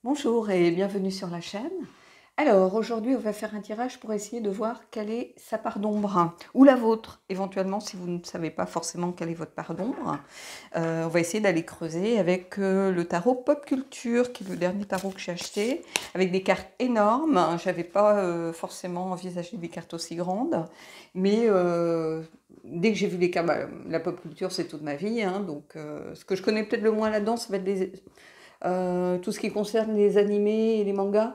Bonjour et bienvenue sur la chaîne. Alors aujourd'hui on va faire un tirage pour essayer de voir quelle est sa part d'ombre, ou la vôtre éventuellement si vous ne savez pas forcément quelle est votre part d'ombre. On va essayer d'aller creuser avec le tarot Pop Culture, qui est le dernier tarot que j'ai acheté, avec des cartes énormes. J'avais pas forcément envisagé des cartes aussi grandes, mais dès que j'ai vu les cartes, la Pop Culture c'est toute ma vie, hein, donc ce que je connais peut-être le moins là-dedans, ça va être tout ce qui concerne les animés et les mangas.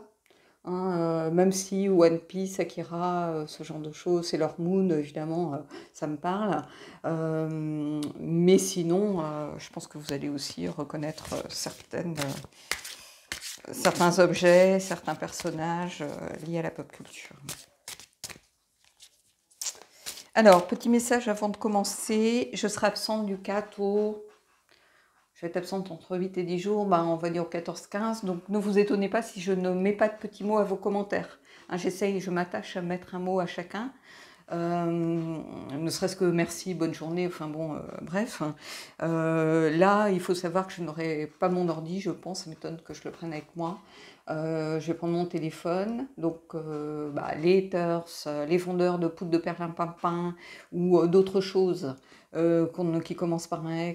Hein, même si One Piece, Akira, ce genre de choses, Sailor Moon, évidemment, ça me parle. Mais sinon, je pense que vous allez aussi reconnaître certains objets, certains personnages liés à la pop culture. Alors, petit message avant de commencer, je serai absente du 4 au... Je vais être absente entre 8 et 10 jours, on va dire au 14-15, donc ne vous étonnez pas si je ne mets pas de petits mots à vos commentaires. Hein, je m'attache à mettre un mot à chacun, ne serait-ce que merci, bonne journée, enfin bon, bref. Là, il faut savoir que je n'aurai pas mon ordi, je pense, ça m'étonne que je le prenne avec moi. Je vais prendre mon téléphone, donc les haters, les vendeurs de poudre de perlimpinpin ou d'autres choses qui commencent par un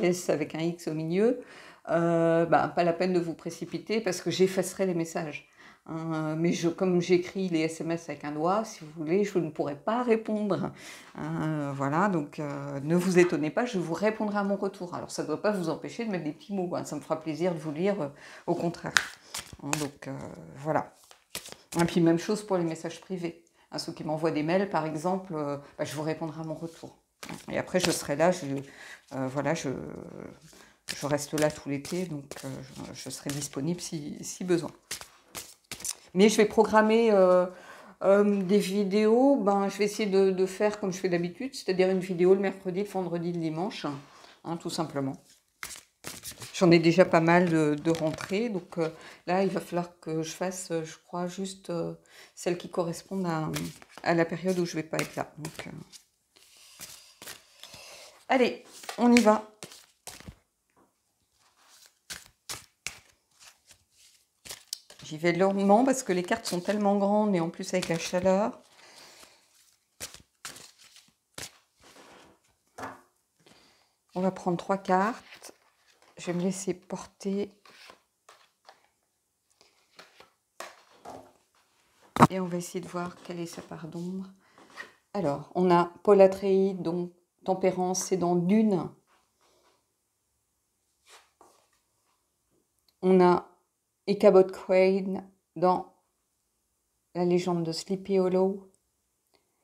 S avec un X au milieu, pas la peine de vous précipiter parce que j'effacerai les messages. Mais comme j'écris les SMS avec un doigt, si vous voulez, je ne pourrai pas répondre. Voilà, donc ne vous étonnez pas, je vous répondrai à mon retour. Alors ça ne doit pas vous empêcher de mettre des petits mots, hein, ça me fera plaisir de vous lire, au contraire. Donc voilà. Et puis même chose pour les messages privés. Hein, ceux qui m'envoient des mails, par exemple, je vous répondrai à mon retour. Et après, je serai là, voilà, je reste là tout l'été, donc je serai disponible si besoin. Mais je vais programmer des vidéos, je vais essayer de faire comme je fais d'habitude, c'est-à-dire une vidéo le mercredi, le vendredi, le dimanche, hein, tout simplement. J'en ai déjà pas mal de rentrées, donc là, il va falloir que je fasse, je crois, juste celles qui correspondent à la période où je vais pas être là. Donc, allez, on y va. J'y vais lentement parce que les cartes sont tellement grandes et en plus avec la chaleur. On va prendre 3 cartes. Je vais me laisser porter. Et on va essayer de voir quelle est sa part d'ombre. Alors, on a Paul Atreides, donc Tempérance, c'est dans Dune. On a Ichabod Crane dans La légende de Sleepy Hollow,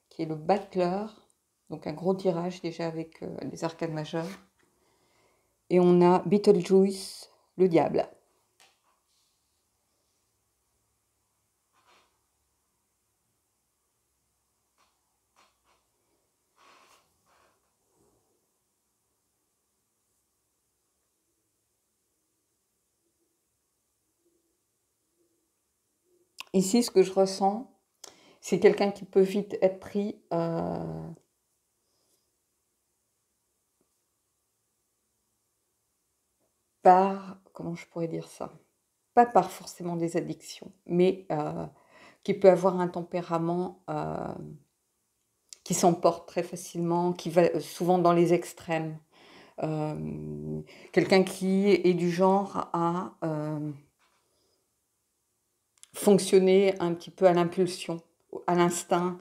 qui est le battleur, donc un gros tirage déjà avec les arcades majeures. Et on a Beetlejuice, le diable. Ici, ce que je ressens, c'est quelqu'un qui peut vite être pris par, comment je pourrais dire ça, pas par forcément des addictions, mais qui peut avoir un tempérament qui s'emporte très facilement, qui va souvent dans les extrêmes. Quelqu'un qui est du genre à fonctionner un petit peu à l'impulsion, à l'instinct.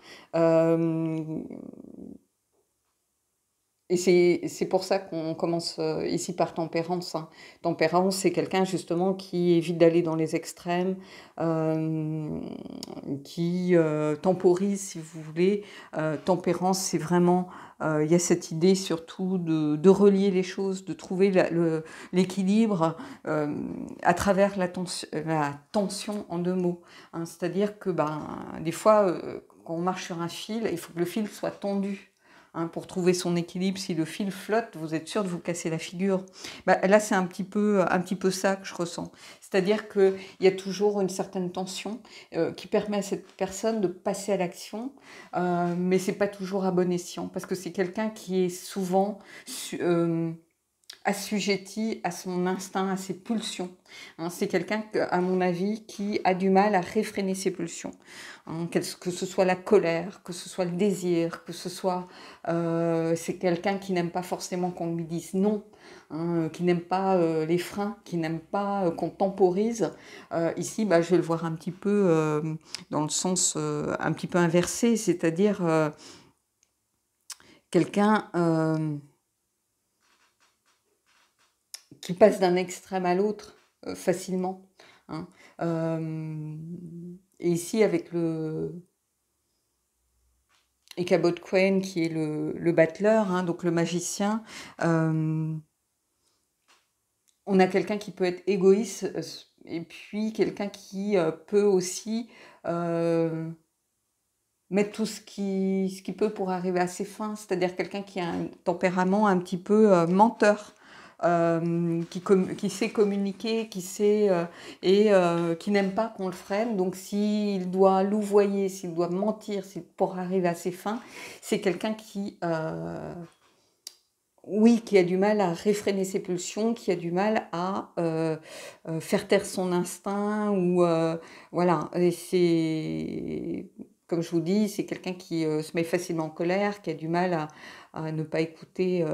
Et c'est pour ça qu'on commence ici par Tempérance. Hein. Tempérance, c'est quelqu'un justement qui évite d'aller dans les extrêmes, qui temporise, si vous voulez. Tempérance, c'est vraiment, il y a cette idée surtout de relier les choses, de trouver l'équilibre à travers la tension en 2 mots. Hein. C'est-à-dire que des fois, quand on marche sur un fil, il faut que le fil soit tendu. Hein, pour trouver son équilibre, si le fil flotte, vous êtes sûr de vous casser la figure. Là, c'est un petit peu ça que je ressens. C'est-à-dire qu'il y a toujours une certaine tension qui permet à cette personne de passer à l'action, mais c'est pas toujours à bon escient, parce que c'est quelqu'un qui est souvent assujetti à son instinct, à ses pulsions. Hein, c'est quelqu'un, à mon avis, qui a du mal à réfréner ses pulsions. Hein, que ce soit la colère, que ce soit le désir, que ce soit... c'est quelqu'un qui n'aime pas forcément qu'on lui dise non, hein, qui n'aime pas les freins, qui n'aime pas qu'on temporise. Ici, bah, je vais le voir un petit peu dans le sens un petit peu inversé, c'est-à-dire quelqu'un... qui passe d'un extrême à l'autre facilement. Hein. Et ici, avec le Ichabod Crane, qui est le battleur, hein, donc le magicien, on a quelqu'un qui peut être égoïste et puis quelqu'un qui peut aussi mettre tout ce qu'il peut pour arriver à ses fins, c'est-à-dire quelqu'un qui a un tempérament un petit peu menteur. Qui sait communiquer, qui sait qui n'aime pas qu'on le freine. Donc s'il doit louvoyer, s'il doit mentir pour arriver à ses fins, c'est quelqu'un qui oui, qui a du mal à réfréner ses pulsions, qui a du mal à faire taire son instinct ou voilà. Et c'est comme je vous dis, c'est quelqu'un qui se met facilement en colère, qui a du mal à ne pas écouter,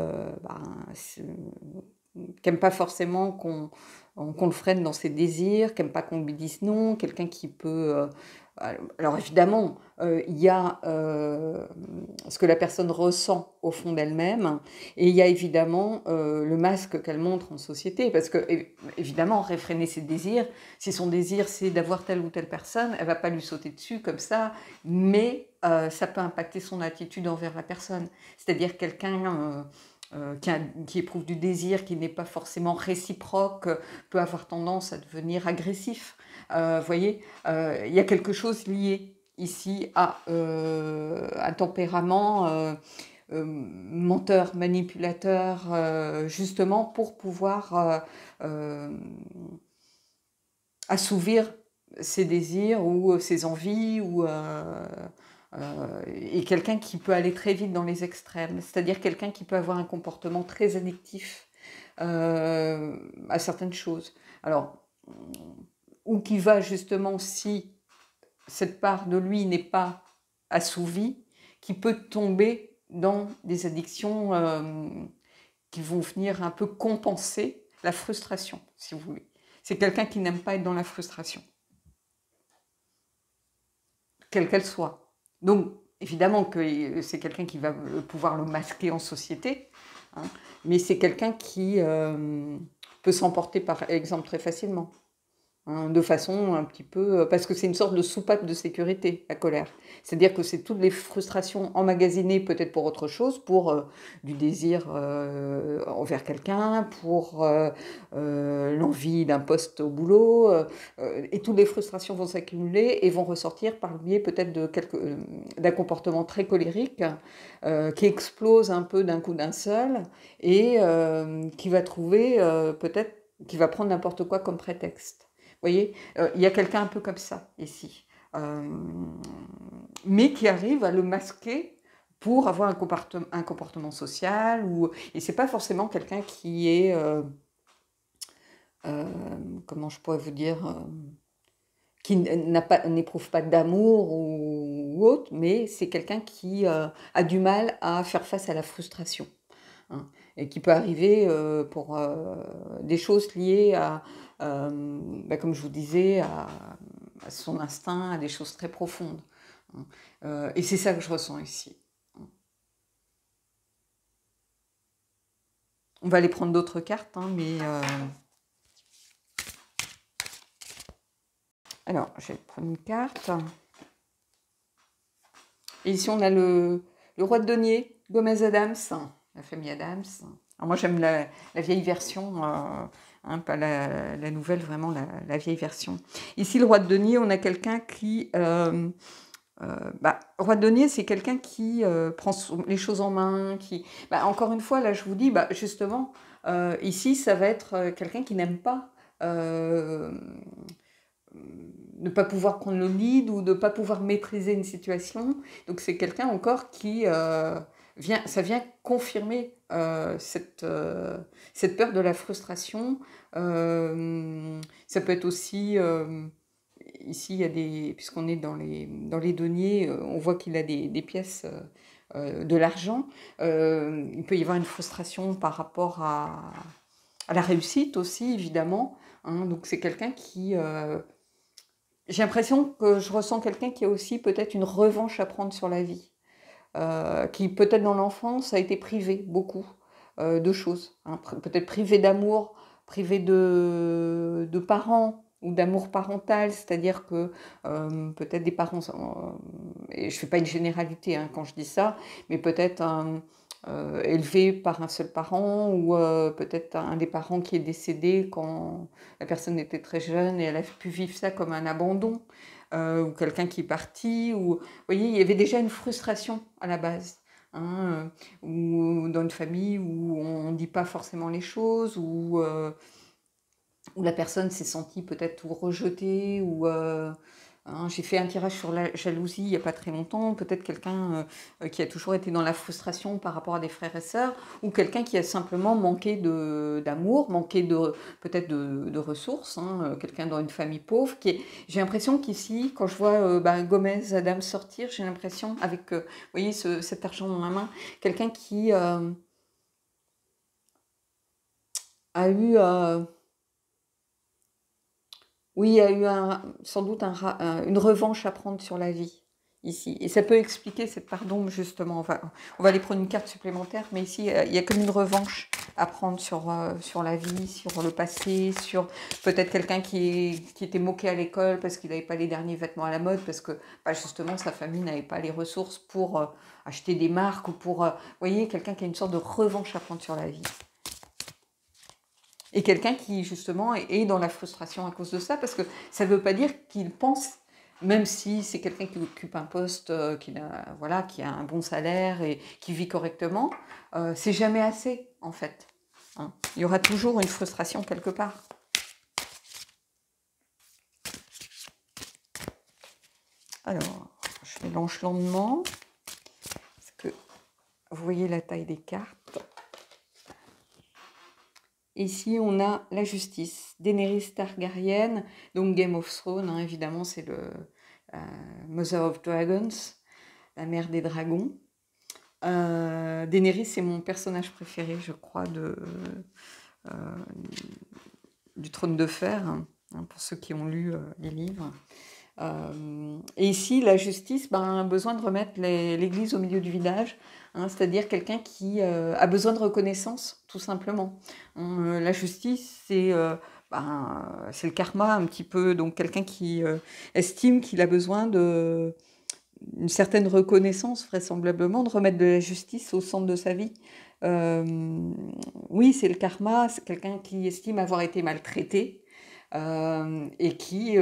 qui n'aime pas forcément qu'on le freine dans ses désirs, qui n'aime pas qu'on lui dise non, quelqu'un qui peut... alors évidemment, il y a ce que la personne ressent au fond d'elle-même, et il y a évidemment le masque qu'elle montre en société, parce que évidemment, réfréner ses désirs, si son désir c'est d'avoir telle ou telle personne, elle va pas lui sauter dessus comme ça, mais ça peut impacter son attitude envers la personne. C'est-à-dire quelqu'un... qui éprouve du désir, qui n'est pas forcément réciproque, peut avoir tendance à devenir agressif. Vous voyez, il y a quelque chose lié ici à un tempérament menteur, manipulateur, justement pour pouvoir assouvir ses désirs ou ses envies ou et quelqu'un qui peut aller très vite dans les extrêmes, c'est-à-dire quelqu'un qui peut avoir un comportement très addictif à certaines choses. Alors, ou qui va justement, si cette part de lui n'est pas assouvie, qui peut tomber dans des addictions qui vont venir un peu compenser la frustration, si vous voulez. C'est quelqu'un qui n'aime pas être dans la frustration, quelle qu'elle soit. Donc, évidemment que c'est quelqu'un qui va pouvoir le masquer en société, hein, mais c'est quelqu'un qui peut s'emporter par exemple très facilement. Hein, de façon un petit peu... Parce que c'est une sorte de soupape de sécurité, la colère. C'est-à-dire que c'est toutes les frustrations emmagasinées peut-être pour autre chose, pour du désir envers quelqu'un, pour l'envie d'un poste au boulot, et toutes les frustrations vont s'accumuler et vont ressortir par le biais peut-être d'un comportement très colérique qui explose un peu d'un coup d'un seul et qui va trouver peut-être, qui va prendre n'importe quoi comme prétexte. Vous voyez, il y a quelqu'un un peu comme ça, ici. Mais qui arrive à le masquer pour avoir un comportement social. Et ce n'est pas forcément quelqu'un qui est... comment je pourrais vous dire qui n'éprouve pas d'amour ou autre, mais c'est quelqu'un qui a du mal à faire face à la frustration. Hein, et qui peut arriver pour des choses liées à, comme je vous disais, à son instinct, à des choses très profondes. Hein. Et c'est ça que je ressens ici. On va aller prendre d'autres cartes, hein, mais... Alors, je vais prendre une carte. Et ici, on a le roi de denier, Gomez Adams, la famille Adams. Alors moi, j'aime la vieille version, hein, pas la nouvelle, vraiment la vieille version. Ici, le roi de denier, on a quelqu'un qui... roi de denier, c'est quelqu'un qui prend les choses en main, qui... encore une fois, là, je vous dis, justement, ici, ça va être quelqu'un qui n'aime pas... ne pas pouvoir prendre le lead ou de ne pas pouvoir maîtriser une situation. Donc c'est quelqu'un encore qui ça vient confirmer cette peur de la frustration. Ça peut être aussi, ici, il y a puisqu'on est dans les deniers, on voit qu'il a des pièces de l'argent. Il peut y avoir une frustration par rapport à la réussite aussi, évidemment. Hein. Donc c'est quelqu'un qui... j'ai l'impression que je ressens quelqu'un qui a aussi peut-être une revanche à prendre sur la vie. Qui peut-être dans l'enfance a été privé beaucoup de choses. Hein. Peut-être privé d'amour, privé de parents ou d'amour parental, c'est-à-dire que peut-être des parents, et je ne fais pas une généralité hein, quand je dis ça, mais peut-être élevé par un seul parent ou peut-être un des parents qui est décédé quand la personne était très jeune et elle a pu vivre ça comme un abandon. Ou quelqu'un qui est parti, ou vous voyez, il y avait déjà une frustration à la base, hein, ou dans une famille où on ne dit pas forcément les choses, où la personne s'est sentie peut-être rejetée, ou hein, j'ai fait un tirage sur la jalousie il n'y a pas très longtemps, peut-être quelqu'un qui a toujours été dans la frustration par rapport à des frères et sœurs, ou quelqu'un qui a simplement manqué d'amour, manqué peut-être de ressources, hein, quelqu'un dans une famille pauvre. J'ai l'impression qu'ici, quand je vois Gomez Adams sortir, j'ai l'impression, avec vous voyez, cet argent dans la main, quelqu'un qui a eu... oui, il y a eu sans doute une revanche à prendre sur la vie, ici. Et ça peut expliquer cette part d'ombre, justement. On va aller prendre une carte supplémentaire, mais ici, il y a comme une revanche à prendre sur la vie, sur le passé, sur peut-être quelqu'un qui était moqué à l'école parce qu'il n'avait pas les derniers vêtements à la mode, parce que justement, sa famille n'avait pas les ressources pour acheter des marques, ou pour... vous voyez, quelqu'un qui a une sorte de revanche à prendre sur la vie. Et quelqu'un qui, justement, est dans la frustration à cause de ça, parce que ça ne veut pas dire qu'il pense, même si c'est quelqu'un qui occupe un poste, qui a un bon salaire et qui vit correctement, c'est jamais assez, en fait. Hein. Il y aura toujours une frustration quelque part. Alors, je mélange lentement, parce que vous voyez la taille des cartes. Ici, on a la justice, Daenerys Targaryen, donc Game of Thrones, hein, évidemment, c'est le Mother of Dragons, la mère des dragons. Daenerys, c'est mon personnage préféré, je crois, du Trône de Fer, hein, pour ceux qui ont lu les livres. Et ici, la justice a besoin de remettre l'église au milieu du village, hein, c'est-à-dire quelqu'un qui a besoin de reconnaissance, tout simplement. La justice, c'est le karma un petit peu, donc quelqu'un qui estime qu'il a besoin d'une certaine reconnaissance, vraisemblablement, de remettre de la justice au centre de sa vie. Oui, c'est le karma, c'est quelqu'un qui estime avoir été maltraité, et qui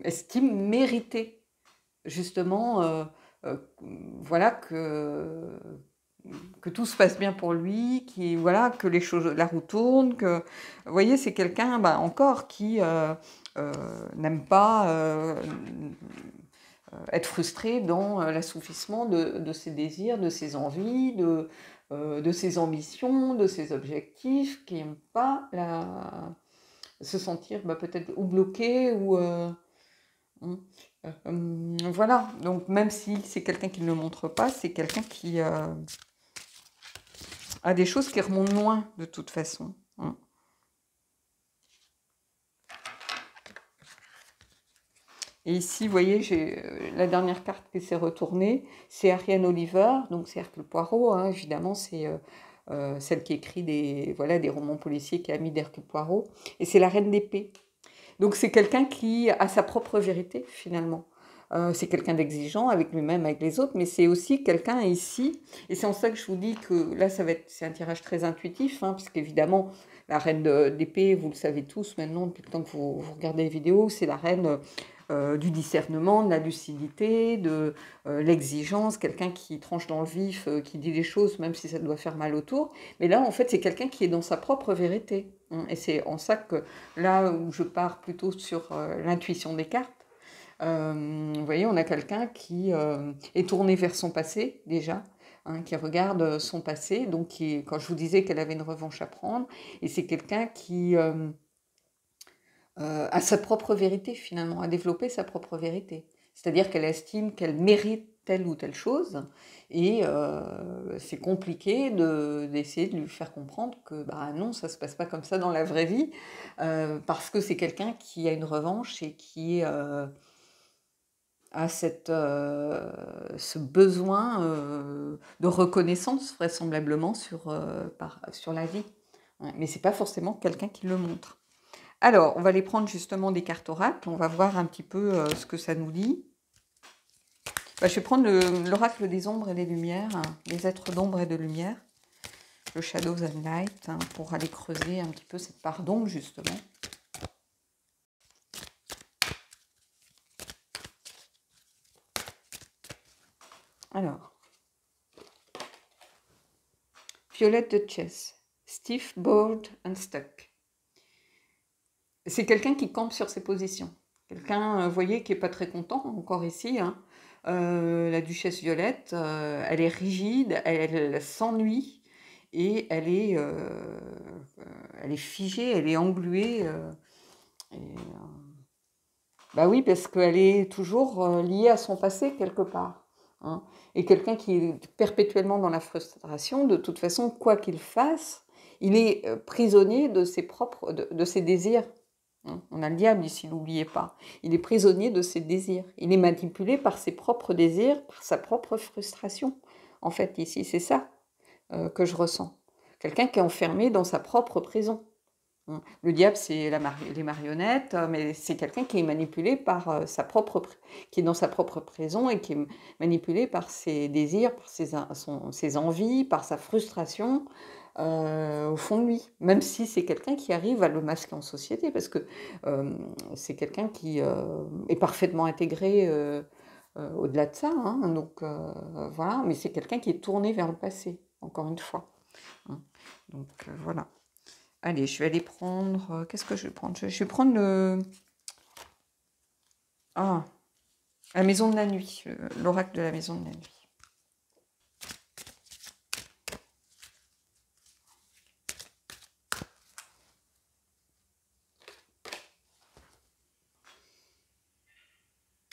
estime mériter justement voilà que tout se passe bien pour lui, que les choses, la roue tourne, que vous voyez, c'est quelqu'un encore qui n'aime pas être frustré dans l'assouvissement de ses désirs, de ses envies, de ses ambitions, de ses objectifs, qui n'aime pas se sentir peut-être ou bloqué ou voilà. Donc même si c'est quelqu'un qui ne le montre pas, c'est quelqu'un qui a des choses qui remontent loin de toute façon. Hein. Et ici, vous voyez, j'ai la dernière carte qui s'est retournée, c'est Ariane Oliver, donc c'est Hercule Poirot, hein, évidemment, c'est celle qui écrit des romans policiers, qui est amie d'Hercule Poirot, et c'est la Reine d'épée. Donc c'est quelqu'un qui a sa propre vérité, finalement. C'est quelqu'un d'exigeant avec lui-même, avec les autres, mais c'est aussi quelqu'un ici, et c'est en ça que je vous dis que là, c'est un tirage très intuitif, hein, parce qu'évidemment, la reine d'épée, vous le savez tous maintenant, depuis le temps que vous regardez les vidéos, c'est la reine du discernement, de la lucidité, de l'exigence, quelqu'un qui tranche dans le vif, qui dit les choses, même si ça doit faire mal autour. Mais là, en fait, c'est quelqu'un qui est dans sa propre vérité. Hein, et c'est en ça que là où je pars plutôt sur l'intuition des cartes, vous voyez, on a quelqu'un qui est tourné vers son passé, déjà, hein, qui regarde son passé, donc quand je vous disais qu'elle avait une revanche à prendre, et c'est quelqu'un qui a sa propre vérité finalement, a développé sa propre vérité. C'est-à-dire qu'elle estime qu'elle mérite telle ou telle chose, et c'est compliqué d'essayer de lui faire comprendre que bah non, ça se passe pas comme ça dans la vraie vie, parce que c'est quelqu'un qui a une revanche et qui a ce besoin de reconnaissance vraisemblablement sur la vie. Ouais, mais c'est pas forcément quelqu'un qui le montre. Alors, on va aller prendre justement des cartes oracles, on va voir un petit peu ce que ça nous dit. Bah, je vais prendre l'oracle des ombres et des lumières, hein, les êtres d'ombre et de lumière, le Shadows and Light, hein, pour aller creuser un petit peu cette part d'ombre justement. Alors, Violette de Chess, Stiff, Bored and Stuck. C'est quelqu'un qui campe sur ses positions. Quelqu'un, vous voyez, qui n'est pas très content, encore ici. Hein. La duchesse Violette, elle est rigide, elle s'ennuie et elle est figée, elle est engluée. Bah oui, parce qu'elle est toujours liée à son passé quelque part. Hein. Et quelqu'un qui est perpétuellement dans la frustration, de toute façon, quoi qu'il fasse, il est prisonnier de ses désirs. On a le diable ici, n'oubliez pas. Il est prisonnier de ses désirs. Il est manipulé par ses propres désirs, par sa propre frustration. En fait, ici, c'est ça que je ressens. Quelqu'un qui est enfermé dans sa propre prison. Le diable, c'est les marionnettes, mais c'est quelqu'un qui est manipulé par qui est dans sa propre prison et qui est manipulé par ses désirs, par ses envies, par sa frustration. Au fond de lui, même si c'est quelqu'un qui arrive à le masquer en société, parce que c'est quelqu'un qui est parfaitement intégré au-delà de ça, hein, donc voilà, mais c'est quelqu'un qui est tourné vers le passé, encore une fois. Hein. Donc voilà. Allez, je vais aller prendre... Qu'est-ce que je vais prendre? Je vais prendre la maison de la nuit, l'oracle de la maison de la nuit.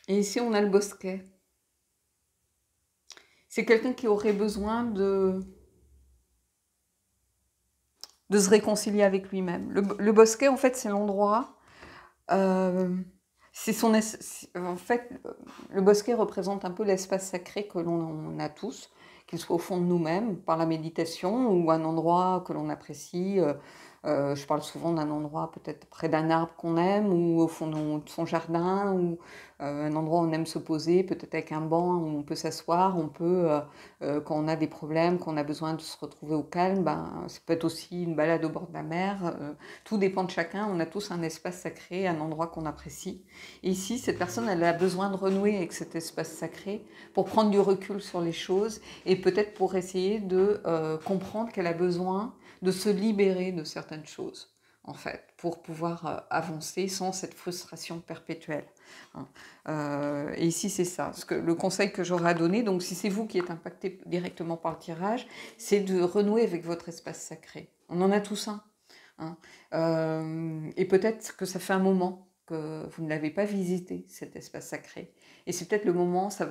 Et ici, on a le bosquet. C'est quelqu'un qui aurait besoin de se réconcilier avec lui-même. Le bosquet, en fait, c'est l'endroit... en fait, le bosquet représente un peu l'espace sacré que l'on a tous, qu'il soit au fond de nous-mêmes, par la méditation, ou un endroit que l'on apprécie. Je parle souvent d'un endroit peut-être près d'un arbre qu'on aime, ou au fond de son jardin, ou un endroit où on aime se poser, peut-être avec un banc où on peut s'asseoir, quand on a des problèmes, qu'on a besoin de se retrouver au calme, ça peut être aussi une balade au bord de la mer. Tout dépend de chacun, on a tous un espace sacré, un endroit qu'on apprécie. Et ici, cette personne, elle a besoin de renouer avec cet espace sacré pour prendre du recul sur les choses et peut-être pour essayer de comprendre qu'elle a besoin de se libérer de certaines choses, en fait, pour pouvoir avancer sans cette frustration perpétuelle. Et ici, c'est ça. Le conseil que j'aurais à donner, donc si c'est vous qui êtes impacté directement par le tirage, c'est de renouer avec votre espace sacré. On en a tous un. Et peut-être que ça fait un moment que vous ne l'avez pas visité, cet espace sacré. Et c'est peut-être le moment, vous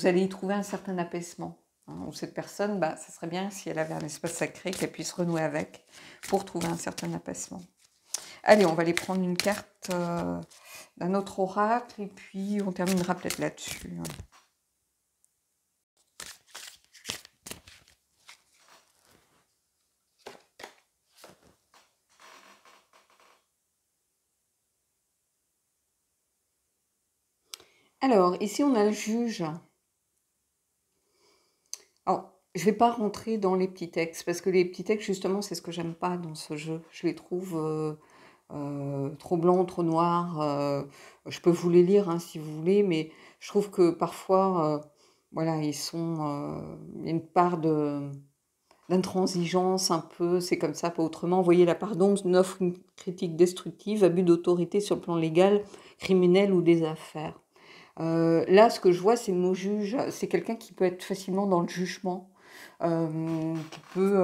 allez y trouver un certain apaisement. Ou cette personne, ça serait bien si elle avait un espace sacré qu'elle puisse renouer avec pour trouver un certain apaisement. Allez, on va aller prendre une carte d'un autre oracle et puis on terminera peut-être là-dessus. Alors, ici, on a le juge. Alors, je ne vais pas rentrer dans les petits textes, parce que les petits textes, justement, c'est ce que j'aime pas dans ce jeu. Je les trouve trop blancs, trop noirs. Je peux vous les lire, hein, si vous voulez, mais je trouve que parfois, voilà, il y a une part d'intransigeance un peu, c'est comme ça, pas autrement. Vous voyez, la part d'ombre n'offre une critique destructive, abus d'autorité sur le plan légal, criminel ou des affaires. Là, ce que je vois, c'est le mot juge. C'est quelqu'un qui peut être facilement dans le jugement, qui peut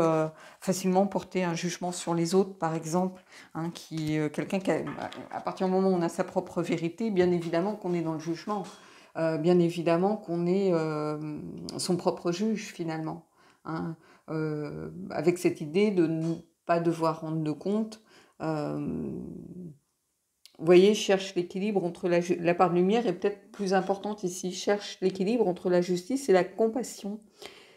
facilement porter un jugement sur les autres, par exemple. Hein, quelqu'un qui, à partir du moment où on a sa propre vérité, bien évidemment qu'on est dans le jugement. Bien évidemment qu'on est son propre juge, finalement. Hein, avec cette idée de ne pas devoir rendre de compte. Vous voyez, cherche l'équilibre entre la part de lumière est peut-être plus importante ici. Cherche l'équilibre entre la justice et la compassion.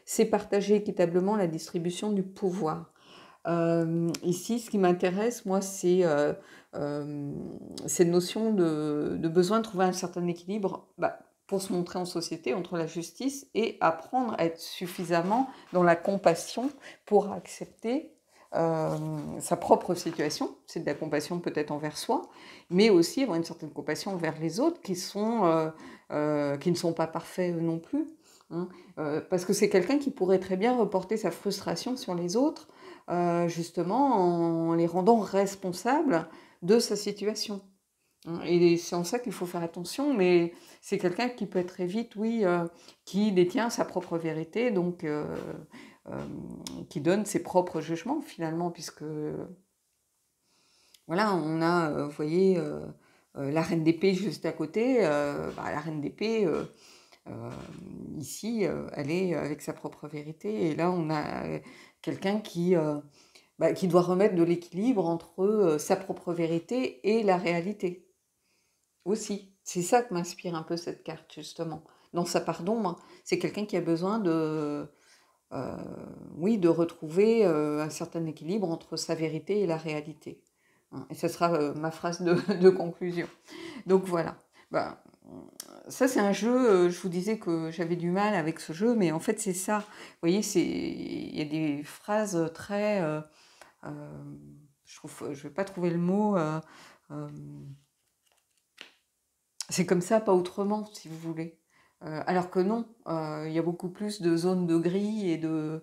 C'est partager équitablement la distribution du pouvoir. Ici, ce qui m'intéresse, moi, c'est cette notion de besoin de trouver un certain équilibre pour se montrer en société entre la justice et apprendre à être suffisamment dans la compassion pour accepter sa propre situation. C'est de la compassion peut-être envers soi, mais aussi avoir une certaine compassion envers les autres qui ne sont pas parfaits non plus. Hein. Parce que c'est quelqu'un qui pourrait très bien reporter sa frustration sur les autres, justement en les rendant responsables de sa situation. Hein. Et c'est en ça qu'il faut faire attention, mais c'est quelqu'un qui peut être très vite, oui, qui détient sa propre vérité, donc qui donne ses propres jugements finalement, puisque voilà, on a, vous voyez, la reine d'épée juste à côté, la reine d'épée, ici, elle est avec sa propre vérité, et là on a quelqu'un qui doit remettre de l'équilibre entre sa propre vérité et la réalité aussi. C'est ça que m'inspire un peu cette carte, justement. Dans sa part d'ombre, c'est quelqu'un qui a besoin oui, de retrouver un certain équilibre entre sa vérité et la réalité. Hein. Et ce sera ma phrase de conclusion. Donc voilà. Ben, ça, c'est un jeu, je vous disais que j'avais du mal avec ce jeu, mais en fait, c'est ça. Vous voyez, il y a des phrases très... je ne vais pas trouver le mot... c'est comme ça, pas autrement, si vous voulez. Alors que non, il y a beaucoup plus de zones de gris et de...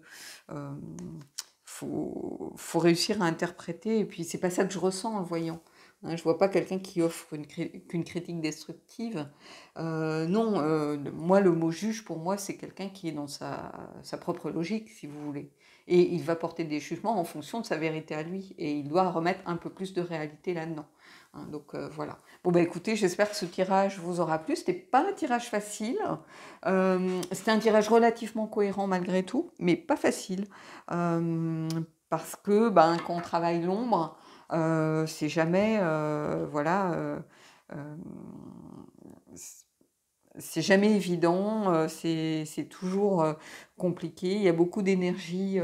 faut réussir à interpréter, et puis c'est pas ça que je ressens en le voyant. Hein, je vois pas quelqu'un qui offre qu'une critique destructive. Non, moi, le mot juge, pour moi, c'est quelqu'un qui est dans sa propre logique, si vous voulez. Et il va porter des jugements en fonction de sa vérité à lui, et il doit remettre un peu plus de réalité là-dedans. Hein, donc voilà. Bon, bah écoutez, j'espère que ce tirage vous aura plu. C'était pas un tirage facile. C'était un tirage relativement cohérent malgré tout, mais pas facile. Parce que quand on travaille l'ombre, c'est jamais, voilà, c'est jamais évident, c'est toujours compliqué. Il y a beaucoup d'énergie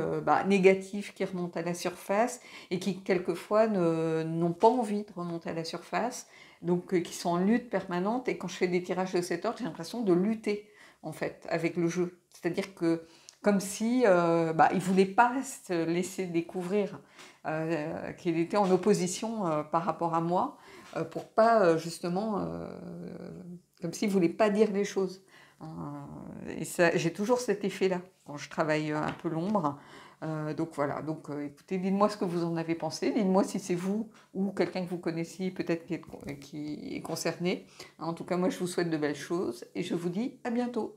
négative qui remonte à la surface et qui, quelquefois, n'ont pas envie de remonter à la surface, donc qui sont en lutte permanente. Et quand je fais des tirages de cet ordre, j'ai l'impression de lutter, en fait, avec le jeu. C'est-à-dire que, comme si il ne voulait pas se laisser découvrir qu'il était en opposition par rapport à moi, pour pas, justement... comme s'il ne voulait pas dire les choses. Et ça, j'ai toujours cet effet-là quand je travaille un peu l'ombre. Donc voilà, donc écoutez, dites-moi ce que vous en avez pensé, dites-moi si c'est vous ou quelqu'un que vous connaissiez peut-être qui est concerné. En tout cas, moi je vous souhaite de belles choses et je vous dis à bientôt.